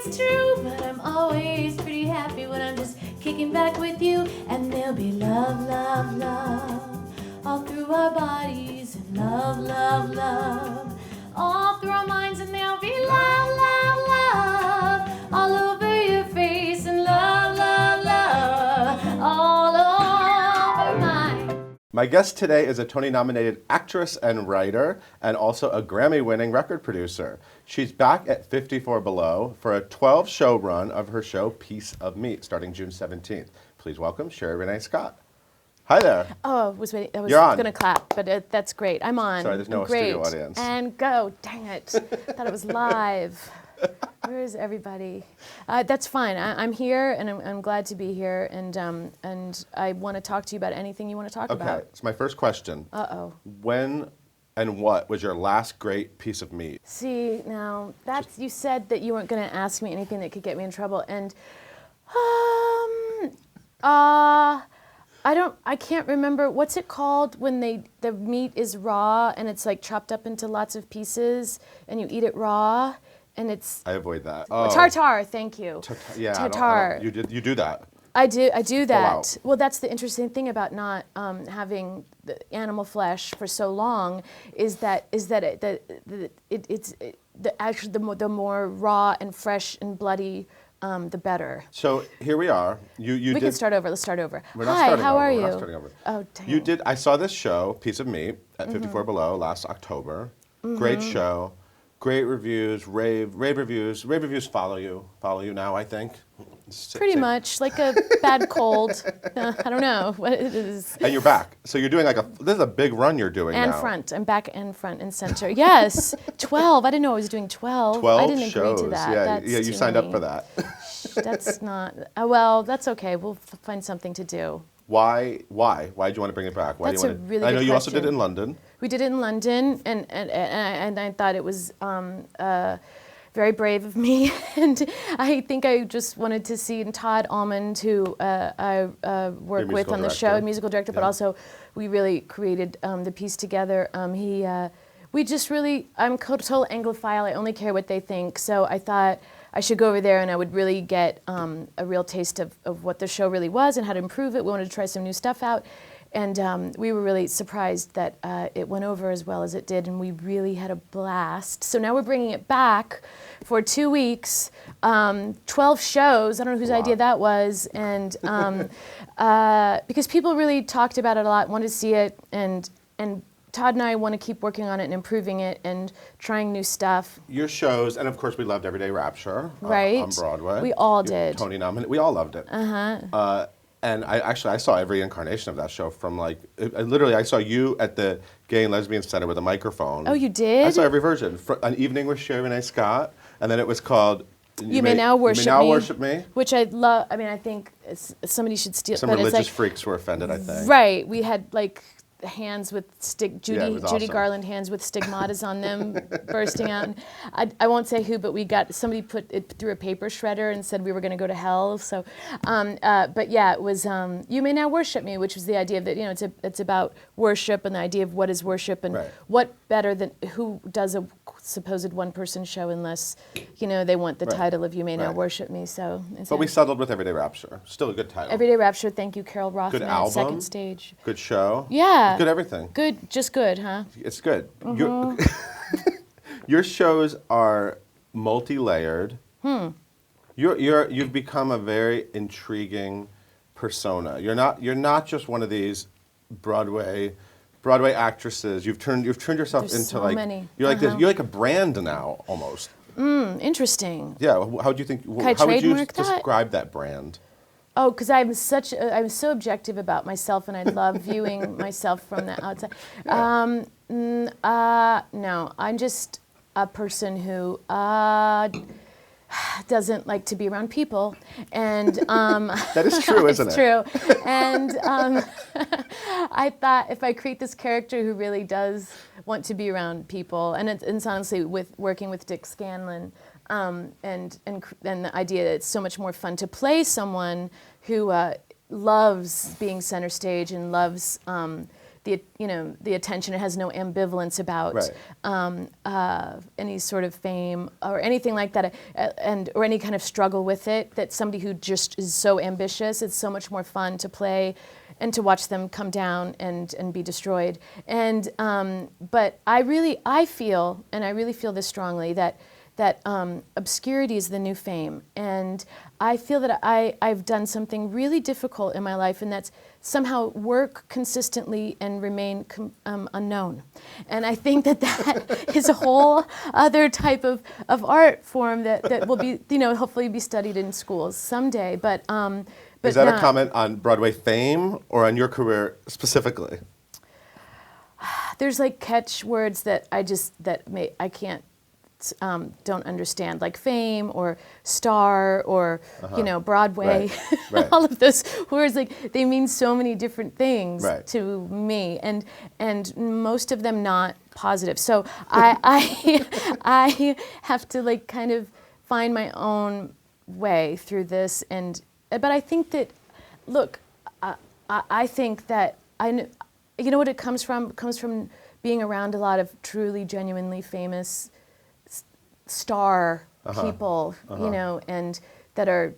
it's true, but I'm always pretty happy when I'm just kicking back with you. And there'll be love, love, love all through our bodies, and love, love, love all through our minds. And there'll be love, love, love all over your face, and love, love, love all over mine. My guest today is a Tony-nominated actress and writer, and also a Grammy-winning record producer. She's back at 54 Below for a 12-show run of her show Piece of Meat, starting June 17th. Please welcome Sherie Rene Scott. Hi there. Oh, I was going to clap, but that's great. I'm on. Sorry, there's no studio audience. And go. Dang it. Thought it was live. Where is everybody? That's fine. I'm here, and I'm glad to be here, and I want to talk to you about anything you want to talk about. Okay, so my first question. Uh-oh. When and what was your last great piece of meat? See, now, you said that you weren't going to ask me anything that could get me in trouble, and I can't remember, what's it called when the meat is raw and it's like chopped up into lots of pieces and you eat it raw and it's... I avoid that. Tartare, thank you. Yeah, Tartare. You do that. I do that. Oh, wow. Well, that's the interesting thing about not having the animal flesh for so long is that the more raw and fresh and bloody the better. So here we are. We can start over. Let's start over. We're not Hi, starting how over. are you? We're not starting over. Oh, damn. I saw this show, Piece of Meat, at 54 Below last October. Great show. Great reviews, rave reviews. Rave reviews follow you now, I think. Pretty much, like a bad cold. I don't know what it is. And you're back. So you're doing this is a big run you're doing now. And front. I'm back and front and center. Yes, 12. I didn't know I was doing 12. 12 I didn't shows. agree to that. Yeah, you signed up for that. That's not, well, that's okay. We'll find something to do. Why did you want to bring it back? That's a really good I know you also question. did it in London. We did it in London, and I thought it was very brave of me. And I think I just wanted to see Todd Almond, who I work with on the show, musical director, but also we really created the piece together. We just really, I'm a total Anglophile. I only care what they think. So I thought I should go over there and I would really get a real taste of what the show really was and how to improve it. We wanted to try some new stuff out. And we were really surprised that it went over as well as it did, and we really had a blast. So now we're bringing it back for 2 weeks, 12 shows. I don't know whose idea that was. And because people really talked about it a lot, wanted to see it, and Todd and I want to keep working on it and improving it and trying new stuff. Your shows, and of course we loved Everyday Rapture right. On Broadway. We all did. Tony nominated. We all loved it. And I saw every incarnation of that show from I saw you at the Gay and Lesbian Center with a microphone. Oh, you did? I saw every version. An Evening with Sherie Rene Scott, and then it was called You May Now Worship Me. Which I love. I mean, I think somebody should steal. Some religious freaks were offended, I think. Right. We had hands with Judy awesome. Garland hands with stigmatas on them bursting out. And I won't say who, but somebody put it through a paper shredder and said we were going to go to hell. So, but yeah, it was You May Now Worship Me, which was the idea that it's about worship and the idea of what is worship and what better than who does a supposed one-person show unless they want the title of You May Now Worship Me. So, but we settled with Everyday Rapture. Still a good title. Everyday Rapture. Thank you, Carol Rothman. Good album. Second Stage. Good show. Yeah. Good everything. Good, just good, huh? It's good. Your shows are multi-layered. You've become a very intriguing persona. You're not just one of these Broadway actresses. You've turned yourself There's into so many. You're like this. You're like a brand now almost. Interesting. Yeah. How do you think? How would you describe that brand? Oh, because I'm so objective about myself, and I love viewing myself from the outside. No, I'm just a person who doesn't like to be around people, and that is true, isn't it? It's true, and I thought if I create this character who really does want to be around people, and it's honestly working with Dick Scanlon. And the idea that it's so much more fun to play someone who loves being center stage and loves the attention. It has no ambivalence about any sort of fame or anything like that, or any kind of struggle with it. That somebody who just is so ambitious, it's so much more fun to play and to watch them come down and be destroyed. And but I feel this strongly, that obscurity is the new fame. And I feel that I've done something really difficult in my life, and that's somehow work consistently and remain unknown. And I think that is a whole other type of art form that will be, hopefully be studied in schools someday. But is that a comment on Broadway fame or on your career specifically? There's like catchwords that I can't don't understand, like fame or star or Broadway. Right. All of those words, like, they mean so many different things to me, and most of them not positive. So I have to like kind of find my own way through this. But I think that, look, I think that what it comes from? It comes from being around a lot of truly, genuinely famous star people, and that are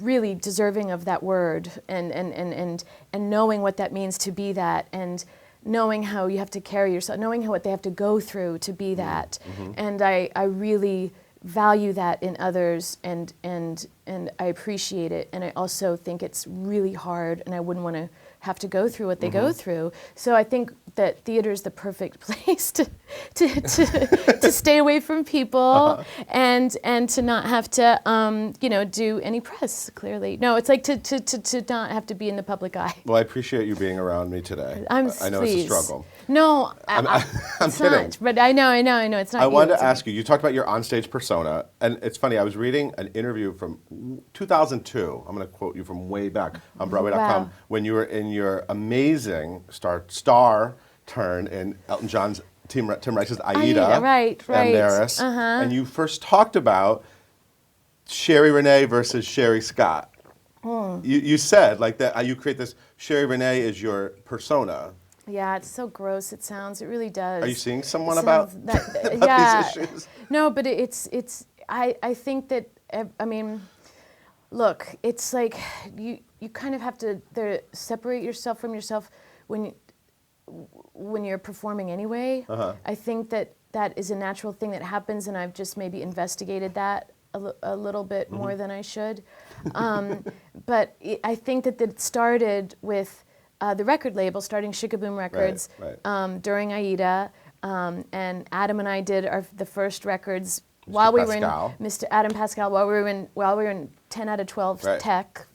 really deserving of that word, and knowing what that means to be that, and knowing how you have to carry yourself, knowing what they have to go through to be that. And I really value that in others, and I appreciate it. And I also think it's really hard, and I wouldn't want to have to go through what they go through. So I think that theater is the perfect place to stay away from people, and to not have to do any press. Clearly, no, it's like to not have to be in the public eye. Well, I appreciate you being around me today. I know please. It's a struggle. No, I'm it's kidding. not. But I know. It's not. I wanted to ask you. You talked about your onstage persona, and it's funny. I was reading an interview from 2002. I'm going to quote you from way back on Broadway.com when you were in your amazing star turn in Elton John's Tim Rice's Aida, Mendez, and you first talked about Sherie Rene versus Sherie Scott. You said like that you create this. Sherie Rene is your persona. Yeah, it's so gross. It sounds. It really does. Are you seeing someone about these issues? No, but it's. I think that. I mean, look, it's like you kind of have to separate yourself from yourself when you're performing anyway. I think that is a natural thing that happens, and I've just maybe investigated that a little bit more than I should. But I think that it started with the record label, starting Shikaboom Records during Aida, and Adam and I did the first records while we were in Mr. Adam Pascal, while we were in 10 out of 12 Tech.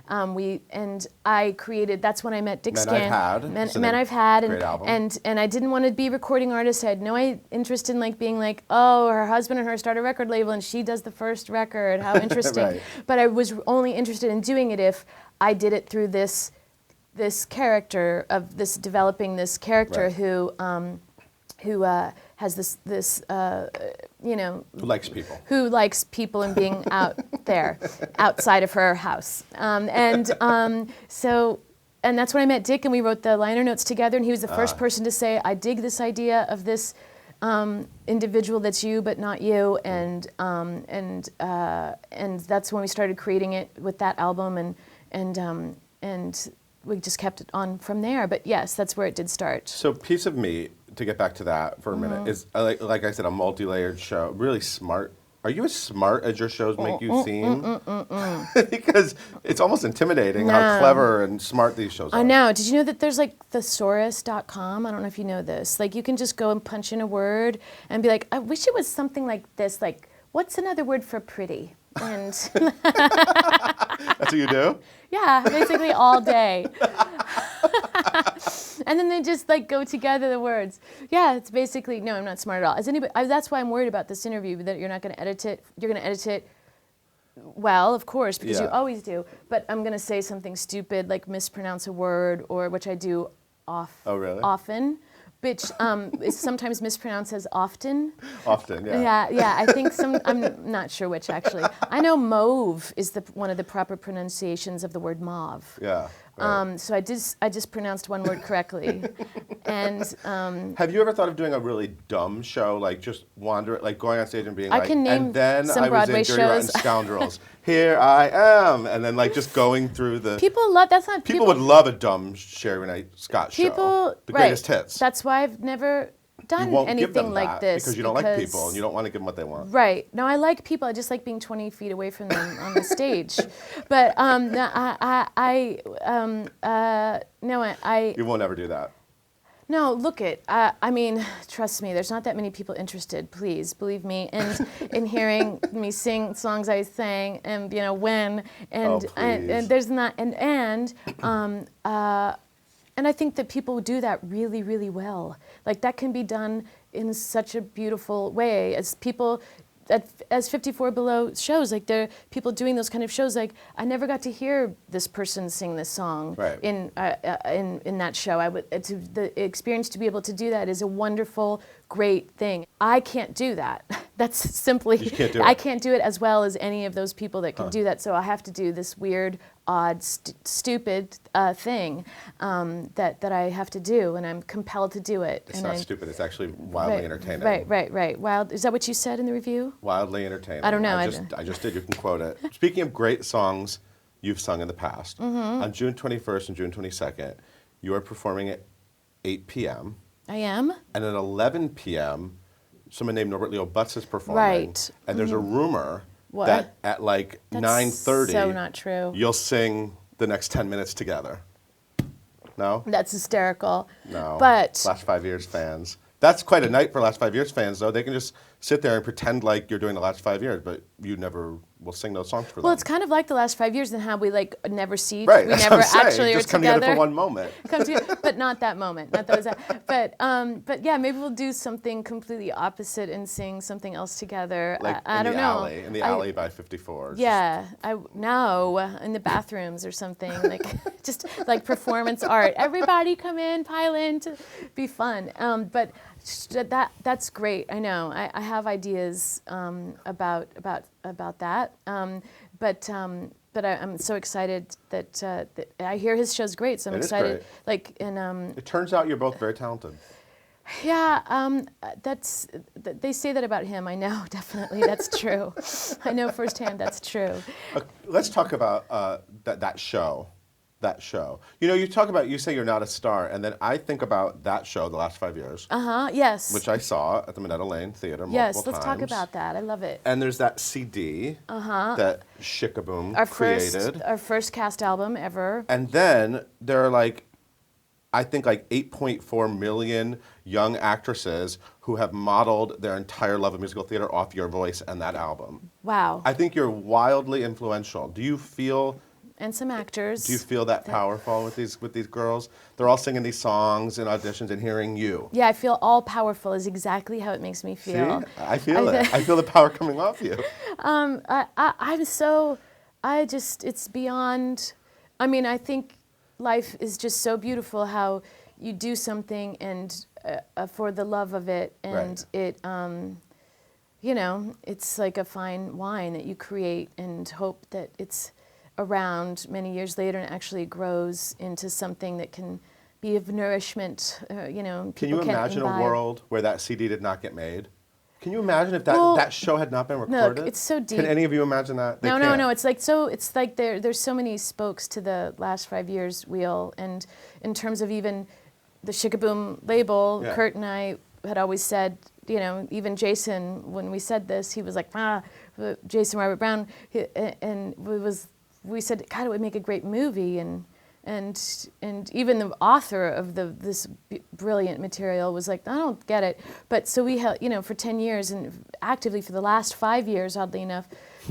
I created. That's when I met Dick Scan. Men I've Had, and I didn't want to be a recording artist. I had no interest in like being like, oh, her husband and her start a record label, and she does the first record. How interesting! But I was only interested in doing it if I did it through this character of developing this character who has this who likes people, and being out there, outside of her house, and that's when I met Dick, and we wrote the liner notes together, and he was the first person to say, I dig this idea of this individual that's you but not you, and that's when we started creating it with that album, and we just kept it on from there. But yes, that's where it did start. So Piece of Me, to get back to that for a minute, is like I said, a multi-layered show. Really smart. Are you as smart as your shows make you seem? Because it's almost intimidating how clever and smart these shows are. I know. Did you know that there's like thesaurus.com? I don't know if you know this. Like you can just go and punch in a word and be like, I wish it was something like this. Like, what's another word for pretty? And that's what you do? Yeah, basically all day. And then they just like go together, the words. Yeah, it's basically, no, I'm not smart at all. That's why I'm worried about this interview, that you're not going to edit it. You're going to edit it well, of course, because you always do. But I'm going to say something stupid, like mispronounce a word, or which I do often. which is sometimes mispronounced as often. Often, yeah. Yeah. I think I'm not sure which actually. I know mauve is one of the proper pronunciations of the word mauve. Yeah. Right. So I just pronounced one word correctly, and have you ever thought of doing a really dumb show, like just like going on stage and being I like, can name and then some I was Broadway in Dirty Rotten shows. Scoundrels, here I am, and then like just going through the. people love that's not People would love a dumb Sherie Rene Scott show. people The greatest hits. That's why I've never You done won't give anything them like that this because you don't like people and you don't want to give them what they want. Right. No, I like people. I just like being 20 feet away from them on the stage. But You won't ever do that. No, look it. I mean, trust me. There's not that many people interested. Please believe me. And in hearing me sing songs I sang, and when, and there's not, and I think that people do that really, really well. Like that can be done in such a beautiful way as people. As 54 Below shows, like there are people doing those kind of shows. Like I never got to hear this person sing this song in that show. The experience to be able to do that is a wonderful, great thing. I can't do that. That's simply You can't do it. I can't do it as well as any of those people that can do that. So I have to do this weird, odd, stupid thing that I have to do, and I'm compelled to do it. It's not stupid. It's actually wildly entertaining. Right. Wild. Is that what you said in the review? Wildly entertaining. I don't know. I just did. You can quote it. Speaking of great songs you've sung in the past, on June 21st and June 22nd, you are performing at 8 p.m. I am. And at 11 p.m., someone named Norbert Leo Butts is performing. Right. And there's a rumor What? that at like 9:30, so not true. you'll sing the next 10 minutes together. No? That's hysterical. No. But Last 5 Years fans. That's quite a night for Last 5 Years fans, though. They can just sit there and pretend like you're doing the last 5 years, but you never will sing those songs for them. well, it's kind of like the last 5 years and how we like never see. Right, We that's never what I'm saying. actually Just are come together. together for one moment. Come together, but not that moment. Not those. But yeah, maybe we'll do something completely opposite and sing something else together. Like I don't know. In the alley by 54. Yeah, in the bathrooms or something, like just like performance art. Everybody come in, pile in to be fun. But that's great. I know. I have ideas about that. But I'm so excited that I hear his show's great. So I'm excited. Great. Like and It turns out you're both very talented. yeah, they say that about him. I know, definitely, that's true. I know firsthand that's true. Let's talk about that show. That show. You say you're not a star, and then I think about that show, The Last 5 Years. Yes. Which I saw at the Minetta Lane Theater multiple yes, times. let's talk about that. I love it. And there's that CD that Shikaboom created. Our first cast album ever. And then there are I think 8.4 million young actresses who have modeled their entire love of musical theater off your voice and that album. Wow. I think you're wildly influential. And some actors. Do you feel that powerful with these girls? They're all singing these songs in auditions and hearing you. Yeah, I feel all powerful is exactly how it makes me feel. See? I feel it. I feel the power coming off you. It's beyond, I think life is just so beautiful how you do something and for the love of it and it, it's like a fine wine that you create and hope that it's around many years later and actually grows into something that can be of nourishment, Can you imagine a world where that CD did not get made? Can you imagine if that show had not been recorded? Look, it's so deep. Can any of you imagine that? No. It's like there's so many spokes to the Last 5 Years wheel, and in terms of even the Shikaboom label, Kurt and I had always said, even Jason, when we said this, he was like, Jason Robert Brown, and we said, God, it would make a great movie, and even the author of this brilliant material was like, I don't get it. But so we held, for 10 years and actively for the last 5 years, oddly enough,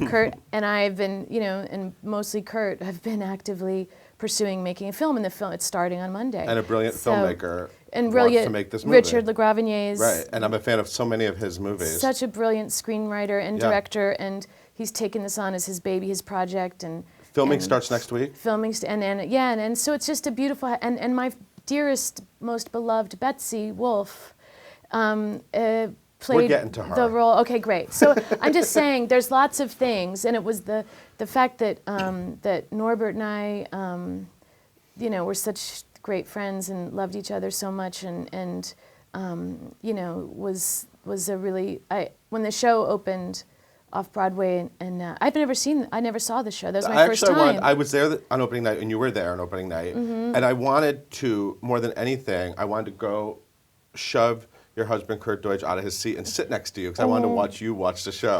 Kurt and I have been, and mostly Kurt, have been actively pursuing making a film, and the film, it's starting on Monday. And a brilliant filmmaker and wants to make this movie. Richard LaGravigne's. Right, and I'm a fan of so many of his movies. Such a brilliant screenwriter and director, and he's taken this on as his baby, his project, and Filming starts next week? And so it's just a beautiful, and my dearest, most beloved Betsy, Wolfe, We're played getting to her. the role. Okay, great. So I'm just saying, there's lots of things, and it was the fact that that Norbert and I, you know, were such great friends and loved each other so much, and you know, was a really when the show opened off Broadway, and I never saw the show. That was my first time. I was there on opening night, and you were there on opening night, and I wanted to, more than anything, I wanted to go shove your husband Kurt Deutsch out of his seat and sit next to you because I wanted to watch you watch the show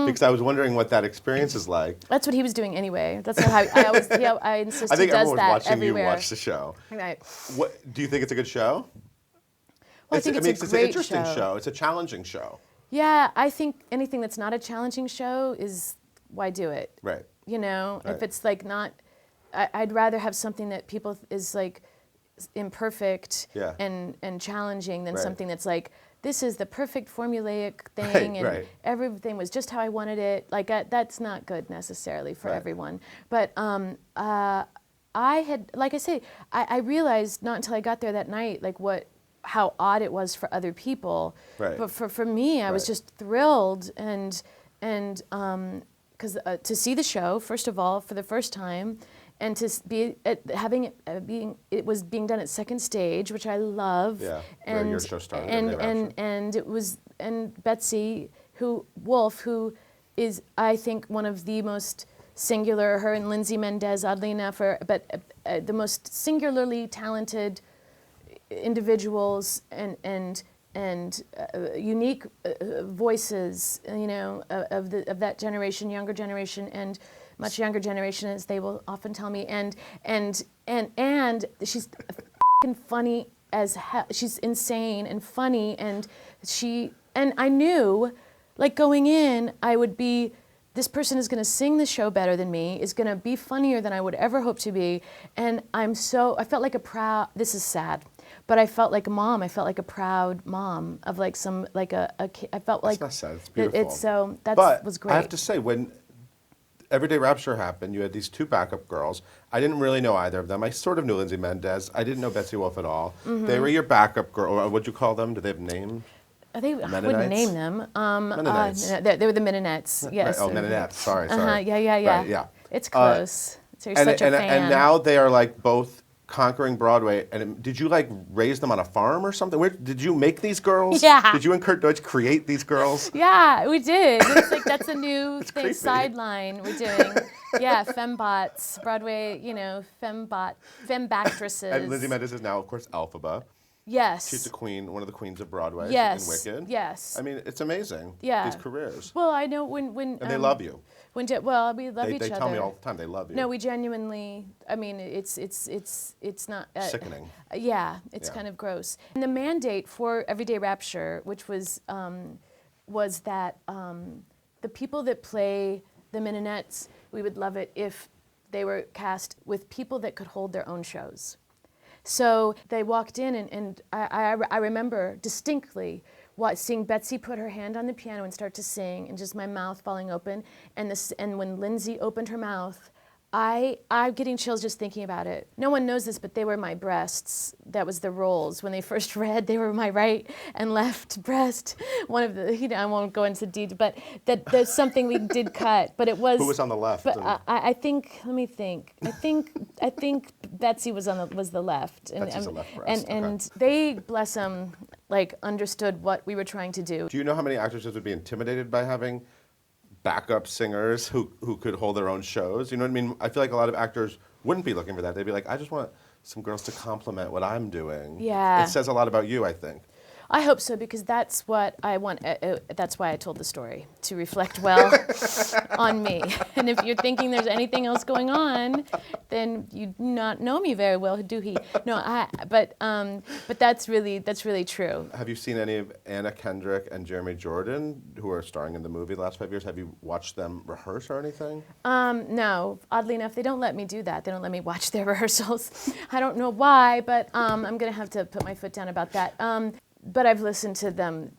because I was wondering what that experience is like. That's what he was doing anyway. That's not how I always. I insist I think he does everyone was that watching everywhere. you watch the show. Right. What do you think? It's a good show? Well, I think it's a great an interesting show. It's a challenging show. Yeah, I think anything that's not a challenging show is why do it. Right. You know, Right. if it's like not, I'd rather have something that people is like imperfect Yeah. and challenging than Right. something that's like, this is the perfect formulaic thing, Right, and right. everything was just how I wanted it. Like that's not good necessarily for Right. everyone. But I had, like I say, I realized not until I got there that night, like how odd it was for other people. Right. But for me, I was Right. just thrilled and because to see the show first of all for the first time, and to be it was being done at Second Stage, which I love. Yeah, where and your show started, and it was, and Betsy, Wolfe, who is I think one of the most singular, her and Lindsay Mendez, oddly enough, but the most singularly talented individuals and unique voices, you know, of that generation, younger generation, and much younger generation, as they will often tell me, and she's f***ing funny as hell. She's insane and funny, and I knew, like going in, I would be, this person is going to sing the show better than me, is going to be funnier than I would ever hope to be, and I felt like a proud, this is sad, but I felt like a mom. I felt like a proud mom of like a kid. I felt like That's not sad. It's beautiful. It's so that was great. I have to say, when Everyday Rapture happened, you had these two backup girls. I didn't really know either of them. I sort of knew Lindsay Mendez. I didn't know Betsy Wolfe at all. They were your backup girl. Or what'd you call them? Do they have names? I wouldn't name them. Mennonites. They were the Mennonettes. Yes. Right. Oh, Mennonettes. Sorry. Yeah. Right, yeah. It's close. So you're such a fan. And now they are like both conquering Broadway. And did you like raise them on a farm or something? Did you make these girls? Yeah. Did you and Kurt Deutsch create these girls? Yeah, we did. It's like that's a new thing, creepy. sideline we're doing. Yeah, fembots, Broadway, you know, fembactresses. And Lindsay Mendez is now, of course, Elphaba. Yes. She's the queen, one of the queens of Broadway. Yes. In Wicked. Yes. I mean, it's amazing. Yeah. These careers. Well, I know when And they love you. We love each other. They tell me all the time they love you. No, we genuinely. I mean, it's not Sickening. Yeah, it's Yeah. kind of gross. And the mandate for Everyday Rapture, which was that the people that play the Mennonettes, we would love it if they were cast with people that could hold their own shows. So they walked in, and I remember distinctly seeing Betsy put her hand on the piano and start to sing, and just my mouth falling open. And when Lindsay opened her mouth, I'm getting chills just thinking about it. No one knows this, but they were my breasts. That was the roles. When they first read, they were my right and left breast. One of the, you know, I won't go into detail, but there's something we did cut. But it was. Who was on the left? But I think. Let me think. I think Betsy was the left. Betsy's the left breast. And they, bless them, like understood what we were trying to do. Do you know how many actresses would be intimidated by having backup singers who could hold their own shows? You know what I mean? I feel like a lot of actors wouldn't be looking for that. They'd be like, I just want some girls to compliment what I'm doing. Yeah. It says a lot about you, I think. I hope so, because that's what I want. That's why I told the story, to reflect well on me. And if you're thinking there's anything else going on, then you do not know me very well, do he? No, but that's really true. Have you seen any of Anna Kendrick and Jeremy Jordan, who are starring in the movie the last 5 years? Have you watched them rehearse or anything? No, oddly enough, they don't let me do that. They don't let me watch their rehearsals. I don't know why, but I'm gonna have to put my foot down about that. But I've listened to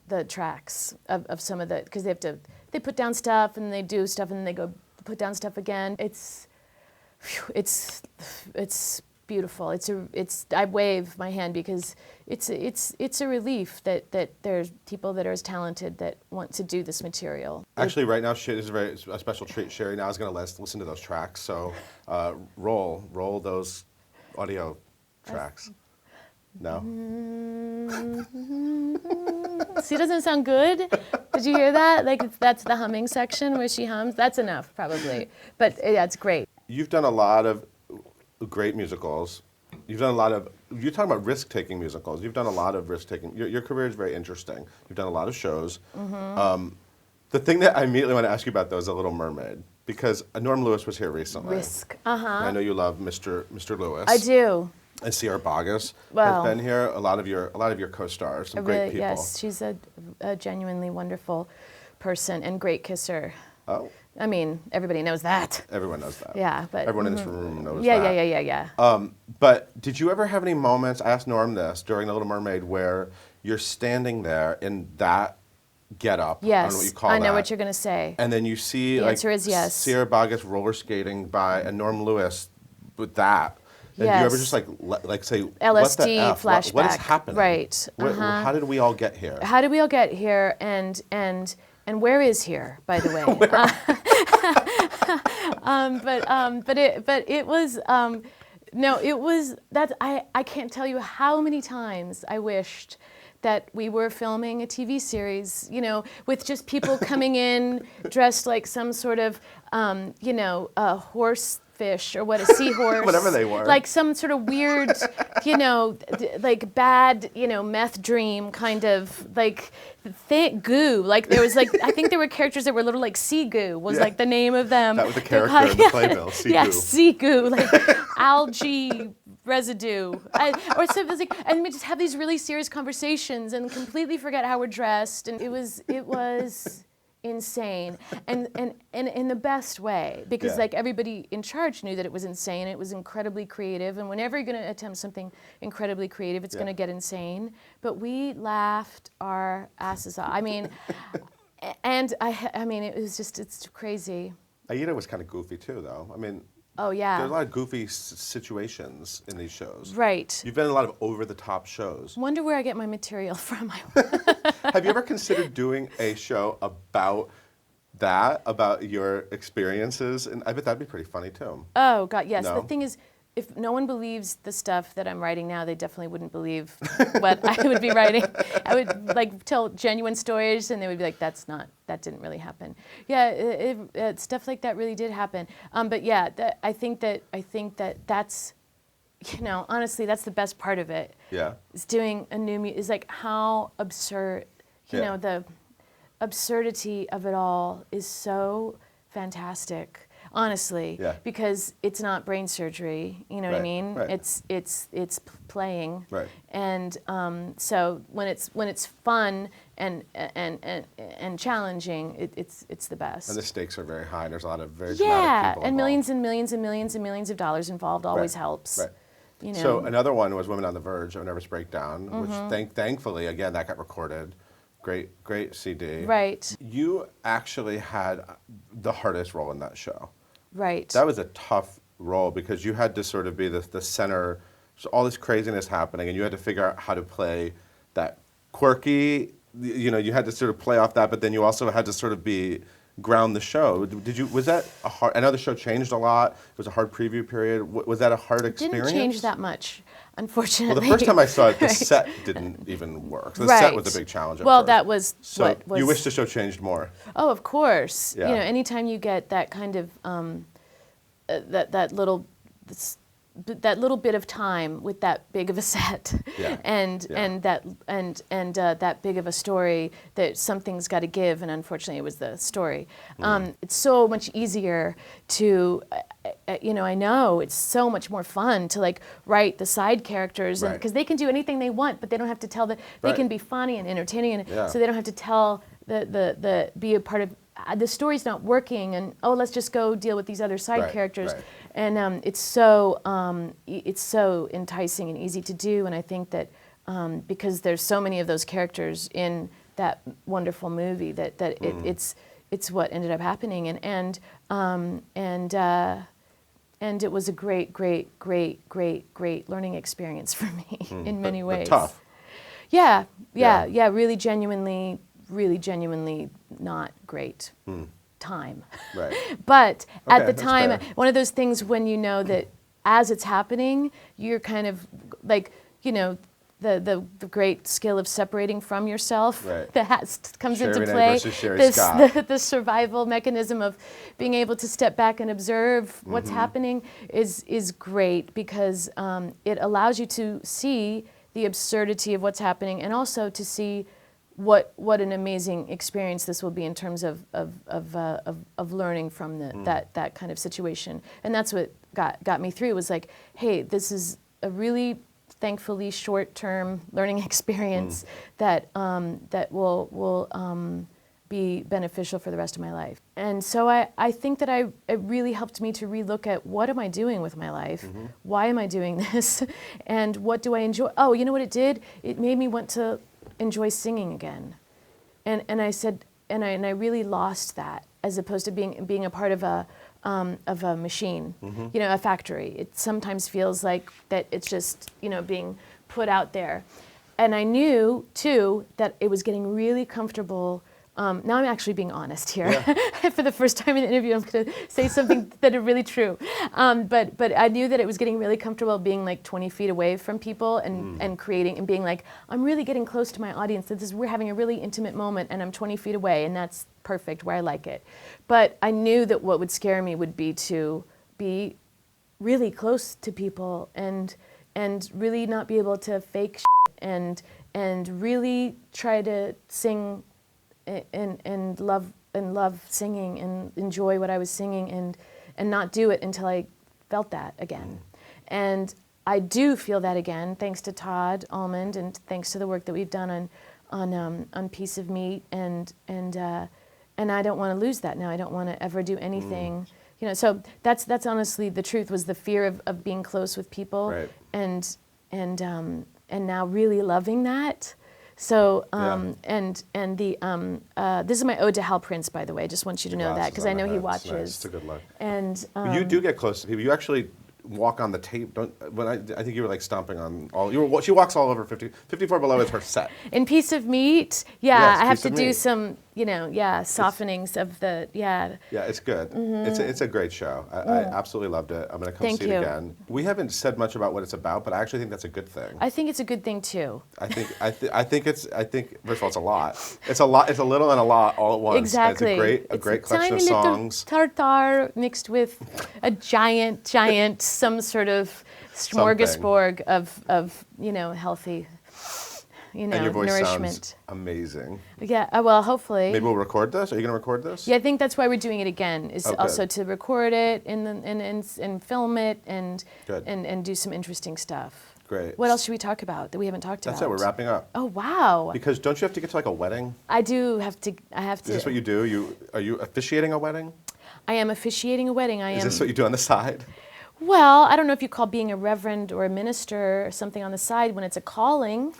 the tracks of some of the, because they put down stuff and they do stuff and they go put down stuff again. It's beautiful. I wave my hand because it's a relief that there's people that are as talented that want to do this material. Actually, right now, this is a special treat. Sherie now is going to listen to those tracks. So roll those audio tracks. No? See, doesn't it sound good? Did you hear that? Like, that's the humming section where she hums. That's enough, probably. But yeah, it's great. You've done a lot of great musicals. You've done a lot of, you're talking about risk-taking musicals. You've done a lot of risk-taking. Your career is very interesting. You've done a lot of shows. The thing that I immediately want to ask you about, though, is The Little Mermaid. Because Norm Lewis was here recently. Risk. And I know you love Mr. Lewis. I do. And Sierra Boggess Well, has been here. A lot of your co-stars, some great people. Yes, she's a genuinely wonderful person and great kisser. Oh. I mean, everybody knows that. Everyone knows that. Yeah, but everyone in this room knows that. Yeah. But did you ever have any moments? I asked Norm this during The Little Mermaid, where you're standing there in that getup. Yes, I don't know what you call that. I know what you're going to say. And then you see The answer is yes. Sierra Boggess roller skating by and Norm Lewis with that. And do you ever just like say LSD what the F? flashback? What is happening? Right. How did we all get here? How did we all get here? And where is here, by the way? But it was no, it was that I can't tell you how many times I wished that we were filming a TV series, you know, with just people coming in dressed like some sort of, a horse fish or a seahorse. Whatever they were. Like some sort of weird, like bad, meth dream kind of like goo. Like there was I think there were characters that were little like sea goo was like the name of them. That was the character in the playbill, sea goo. Yeah, sea goo, like algae residue. And we just have these really serious conversations and completely forget how we're dressed. And it was insane, and in the best way, because like everybody in charge knew that it was insane. It was incredibly creative, and whenever you're going to attempt something incredibly creative, it's going to get insane. But we laughed our asses off. I mean, and I mean, it's crazy. Aida was kind of goofy too, though. I mean. Oh, yeah. There's a lot of goofy situations in these shows. Right. You've been in a lot of over-the-top shows. Wonder where I get my material from. Have you ever considered doing a show about that, about your experiences? And I bet that'd be pretty funny, too. Oh, God, yes. No? The thing is, if no one believes the stuff that I'm writing now, they definitely wouldn't believe what I would be writing. I would tell genuine stories, and they would be like, that didn't really happen. Yeah, stuff like that really did happen. But yeah, I think that that's, honestly, that's the best part of it. Yeah. Is doing a new is like how absurd, the absurdity of it all is so fantastic. Honestly, because it's not brain surgery, you know what I mean? Right. It's playing, right. And so when it's fun and challenging, it's the best. And the stakes are very high. And there's a lot of very dramatic people involved. And millions and millions and millions and millions of dollars involved always helps. Right. So another one was Women on the Verge of Nervous Breakdown, which thankfully again that got recorded. Great CD. Right. You actually had the hardest role in that show. Right. That was a tough role because you had to sort of be the center, so all this craziness happening, and you had to figure out how to play that quirky, you had to sort of play off that, but then you also had to sort of ground the show. Was that a hard, I know the show changed a lot, it was a hard preview period, was that a hard experience? It didn't change that much, unfortunately. Well, the first time I saw it, the set didn't even work. So the set was a big challenge at Well, first. that was so what was... you wish the show changed more? Oh, of course. Yeah. Anytime you get that kind of, that little bit of time with that big of a set, and that big of a story, that something's got to give, and unfortunately it was the story. It's so much easier to, I know it's so much more fun to write the side characters, because they can do anything they want, but they don't have to tell they can be funny and entertaining, and so they don't have to tell be a part of. The story's not working, and let's just go deal with these other side characters, and it's so enticing and easy to do. And I think that because there's so many of those characters in that wonderful movie, it's what ended up happening, and And it was a great, great, great, great, great learning experience for me in many ways. But tough. Yeah. Yeah. Really genuinely not great time. Right. But at Okay, the that's time, fair. one of those things when you know that as it's happening, you're kind of like, the great skill of separating from yourself Right. that comes Sherie into Rene play. versus Sherie Scott. The survival mechanism of being able to step back and observe what's happening is great because it allows you to see the absurdity of what's happening and also to see what an amazing experience this will be in terms of learning from that kind of situation. And that's what got me through was like, hey, this is a really thankfully short-term learning experience that will be beneficial for the rest of my life. And so I think that it really helped me to relook at what am I doing with my life? Why am I doing this? And what do I enjoy? Oh, you know what it did? It made me want to enjoy singing again. And I said, and I really lost that as opposed to being a part of a machine, a factory. It sometimes feels like that it's just, being put out there. And I knew, too, that it was getting really comfortable. Now I'm actually being honest here. Yeah. For the first time in the interview, I'm going to say something that is really true. But I knew that it was getting really comfortable being like 20 feet away from people and creating and being like, I'm really getting close to my audience. We're having a really intimate moment and I'm 20 feet away and that's perfect where I like it. But I knew that what would scare me would be to be really close to people and really not be able to fake shit and really try to sing and love singing and enjoy what I was singing and not do it until I felt that again. And I do feel that again, thanks to Todd Almond and thanks to the work that we've done on Piece of Meat and I don't want to lose that now. I don't want to ever do anything. So that's honestly the truth was the fear of being close with people Right. and now really loving that. So, and this is my ode to Hal Prince, by the way. I just want you to know that because I know he watches. Nice. It's a good look. And You do get close to people. You actually walk on the tape. I think you were like stomping on all. She walks all over 54 Below is her set. in Piece of Meat, Yes, I have Piece to of do Meat. some, softenings of the, Yeah, it's good. It's a great show. I absolutely loved it. I'm going to come Thank see you. it again. We haven't said much about what it's about, but I actually think that's a good thing. I think it's a good thing too. I think first of all it's a lot. It's a lot. It's a little and a lot all at once. Exactly. It's a great collection of tiny little songs. tartar mixed with a giant, some sort of smorgasbord of healthy, And your voice nourishment. sounds amazing. Yeah, well, hopefully. Maybe we'll record this. Are you going to record this? Yeah, I think that's why we're doing it again, is Oh, good. also to record it and film it and Good. and do some interesting stuff. Great. What else should we talk about that we haven't talked That's about? it. We're wrapping up. Oh, wow. Because don't you have to get to like a wedding? I have to. Is this what you do? Are you officiating a wedding? I am officiating a wedding. Is this what you do on the side? Well, I don't know if you call being a reverend or a minister or something on the side when it's a calling.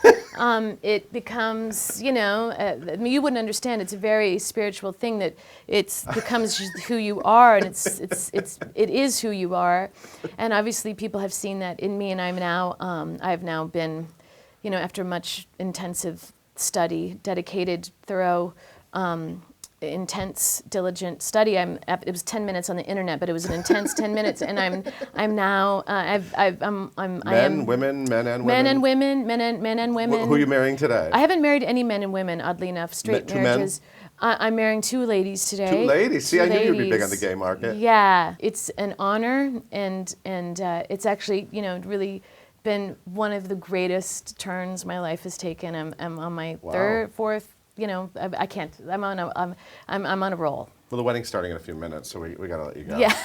It becomes, you wouldn't understand. It's a very spiritual thing that it becomes just who you are, and it is who you are. And obviously, people have seen that in me, and I've now been, after much intensive study, dedicated, thorough. Intense, diligent study. It was 10 minutes on the internet, but it was an intense 10 minutes, and I'm now women. Men and women. Men and women. Who are you marrying today? I haven't married any men and women, oddly enough. Straight Two men? marriages. I'm marrying 2 ladies today. 2 ladies. See, Two I knew you'd be big ladies. on the gay market. Yeah, it's an honor, and it's actually really been one of the greatest turns my life has taken. I'm on my third, fourth. I can't. I'm on a roll. Well, the wedding's starting in a few minutes, so we got to let you go. Yeah.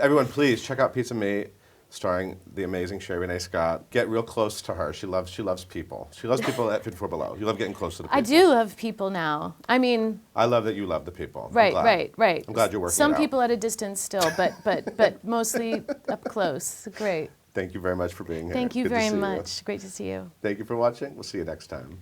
Everyone, please check out Piece of Meat, starring the amazing Sherie Rene Scott. Get real close to her. She loves people. She loves people at 54 Below. You love getting close to the people. I do love people now. I mean. I love that you love the people. Right. I'm glad you're working Some it out. people at a distance still, but mostly up close. Great. Thank you very much for being here. Thank you Good to very see much. Great to see you. Thank you for watching. We'll see you next time.